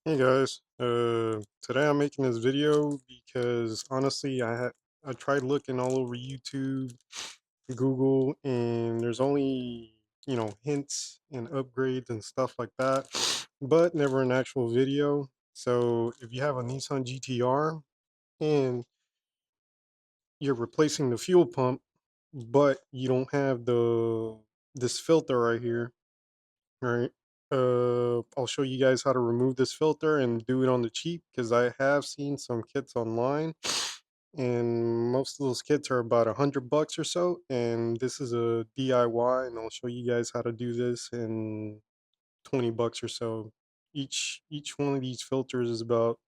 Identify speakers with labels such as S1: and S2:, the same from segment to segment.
S1: Hey guys, today I'm making this video because honestly I tried looking all over YouTube, Google, and there's only hints and upgrades and stuff like that, but never an actual video. So if you have a Nissan GTR and you're replacing the fuel pump, but you don't have this filter right here. Alright. I'll show you guys how to remove this filter and do it on the cheap because I have seen some kits online and most of those kits are about 100 bucks or so. And this is a DIY and I'll show you guys how to do this in 20 bucks or so. Each one of these filters is about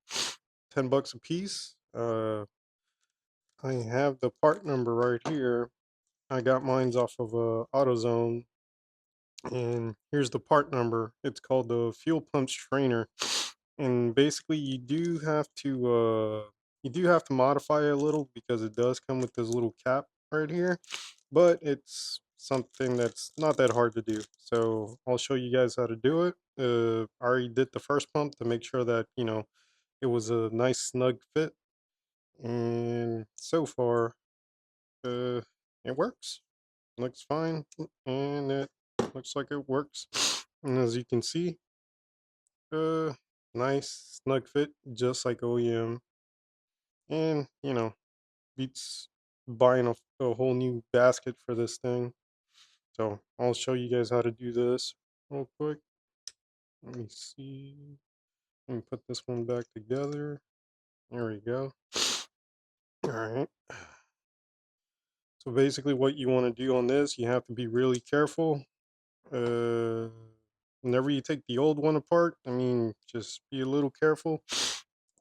S1: 10 bucks a piece. I have the part number right here. I got mine's off of AutoZone. And here's the part number. It's called the fuel pump strainer. And basically you do have to modify it a little because it does come with this little cap right here, but it's something that's not that hard to do. So I'll show you guys how to do it. I already did the first pump to make sure that it was a nice snug fit, and so far uh it works. Looks fine, and it looks like it works. And as you can see, uh, nice snug fit, just like OEM. And beats buying a whole new basket for this thing. So I'll show you guys how to do this real quick. Let me see. Let me put this one back together. There we go. All right. So basically, what you want to do on this, you have to be really careful. Uh, Whenever you take the old one apart, I mean, just be a little careful.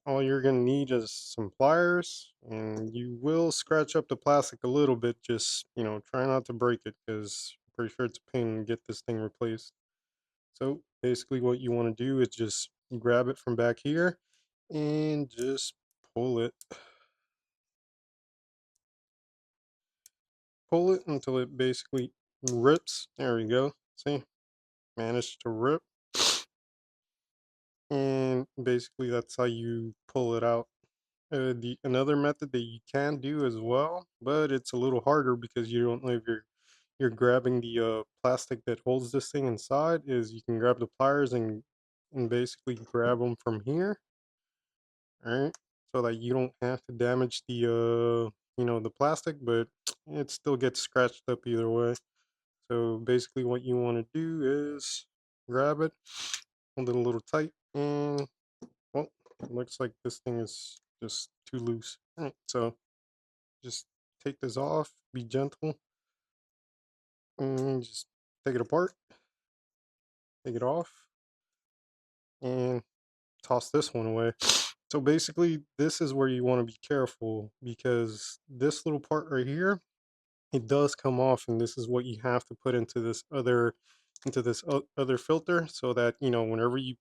S1: All you're gonna need is some pliers, and you will scratch up the plastic a little bit. Just try not to break it, because I'm pretty sure it's a pain to get this thing replaced. So basically, what you want to do is just grab it from back here and just pull it, pull it until it basically rips. There we go. See, managed to rip. And basically that's how you pull it out. The another method that you can do as well, but it's a little harder because you don't know if you're grabbing the plastic that holds this thing inside, is you can grab the pliers and basically grab them from here, all right, so that you don't have to damage the the plastic, but it still gets scratched up either way. So basically what you want to do is grab it, hold it a little tight, and well, it looks like this thing is just too loose. All right, so just take this off, be gentle, and just take it apart, take it off, and toss this one away. So basically, this is where you want to be careful because this little part right here, it does come off, and this is what you have to put into this other filter, so that whenever you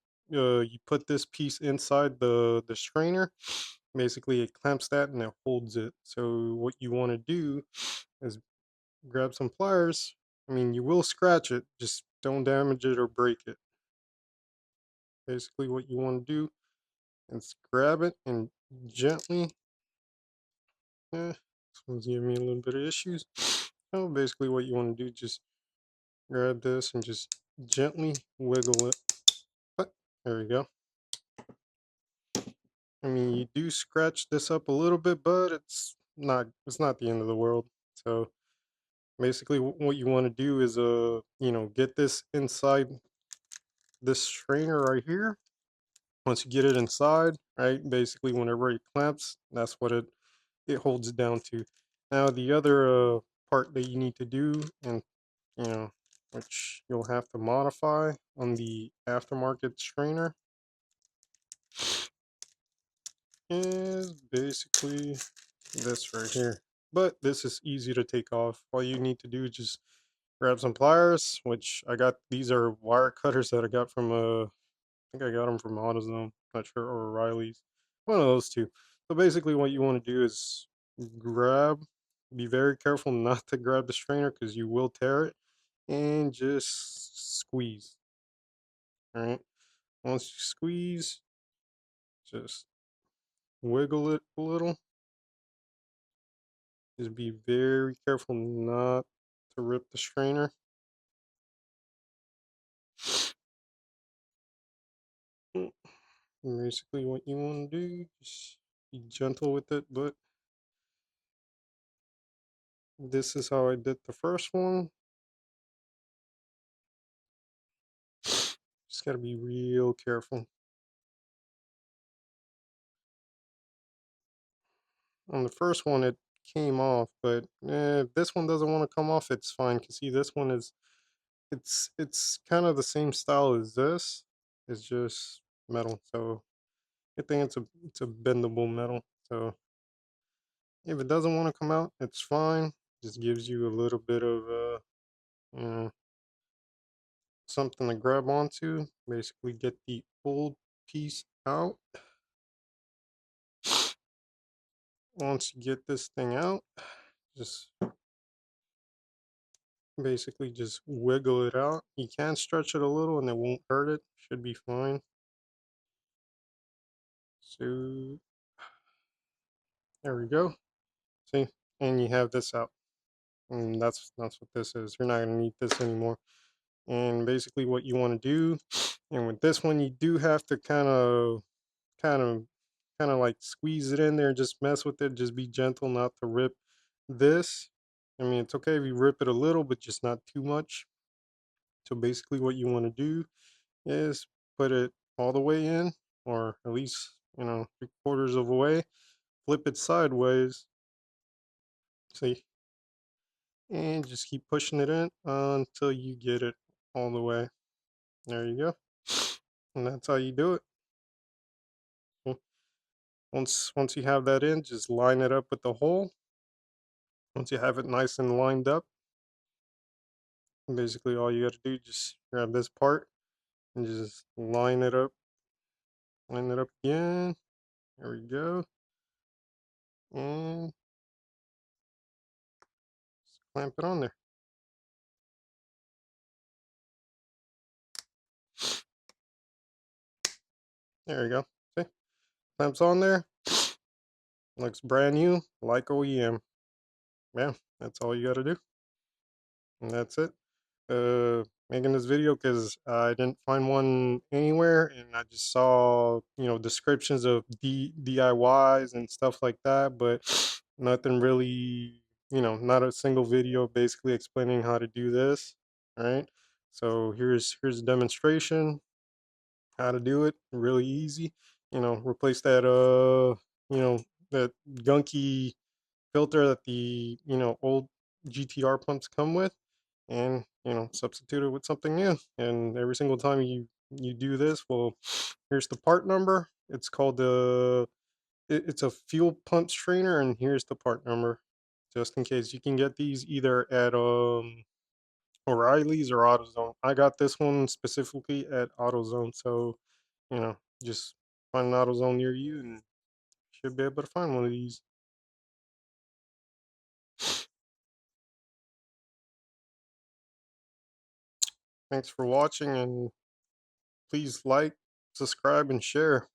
S1: put this piece inside the strainer, basically it clamps that and it holds it. So what you want to do is grab some pliers. I mean, you will scratch it, just don't damage it or break it. Basically what you want to do is grab it and gently, this one's giving me a little bit of issues. So basically what you want to do, just grab this and just gently wiggle it. But there we go. I mean, you do scratch this up a little bit, but it's not the end of the world. So basically what you want to do is get this inside this strainer right here. Once you get it inside, right, basically whenever it clamps, that's what it holds it down to. Now the other part that you need to do, and you know which you'll have to modify on the aftermarket strainer, is basically this right here. But this is easy to take off. All you need to do is just grab some pliers, which I got. These are wire cutters that I got from I think I got them from AutoZone, not sure, or O'Reilly's, one of those two. So basically what you want to do is grab, be very careful not to grab the strainer because you will tear it, and just squeeze. All right, once you squeeze, Just wiggle it a little. Just be very careful not to rip the strainer. Basically, what you want to do, just be gentle with it, but this is how I did the first one. Just gotta be real careful. On the first one, it came off, but if this one doesn't want to come off, it's fine. Cause see, this one is it's kind of the same style as this. It's just metal, so I think it's a bendable metal. So if it doesn't want to come out, it's fine. Just gives you a little bit of you know, something to grab onto. Basically, get the old piece out. Once you get this thing out, just basically just wiggle it out. You can stretch it a little and it won't hurt it. Should be fine. So there we go. See, and you have this out. And that's what this is. You're not gonna need this anymore. And basically what you want to do, and with this one you do have to kind of like squeeze it in there, just mess with it, just be gentle not to rip this. I mean, it's okay if you rip it a little, but just not too much. So basically what you want to do is put it all the way in, or at least, 3/4 of the way, flip it sideways, see, and just keep pushing it in until you get it all the way. There you go. And that's how you do it. Mm. Once you have that in, just line it up with the hole. Once you have it nice and lined up, basically all you got to do, just grab this part and just line it up again. There we go. And just clamp it on there. There you go. See? Clamps on there. Looks brand new, like OEM. Yeah, that's all you got to do. And that's it. Making this video because I didn't find one anywhere, and I just saw descriptions of DIYs and stuff like that, but nothing really, not a single video basically explaining how to do this. All right, so here's a demonstration how to do it. Really easy. Replace that that gunky filter that the old GTR pumps come with, and substitute it with something new. And every single time you do this, well, here's the part number. It's called it's a fuel pump strainer, and here's the part number, just in case. You can get these either at O'Reilly's or AutoZone. I got this one specifically at AutoZone, so you know just find an AutoZone near you and should be able to find one of these. Thanks for watching, and please like, subscribe, and share.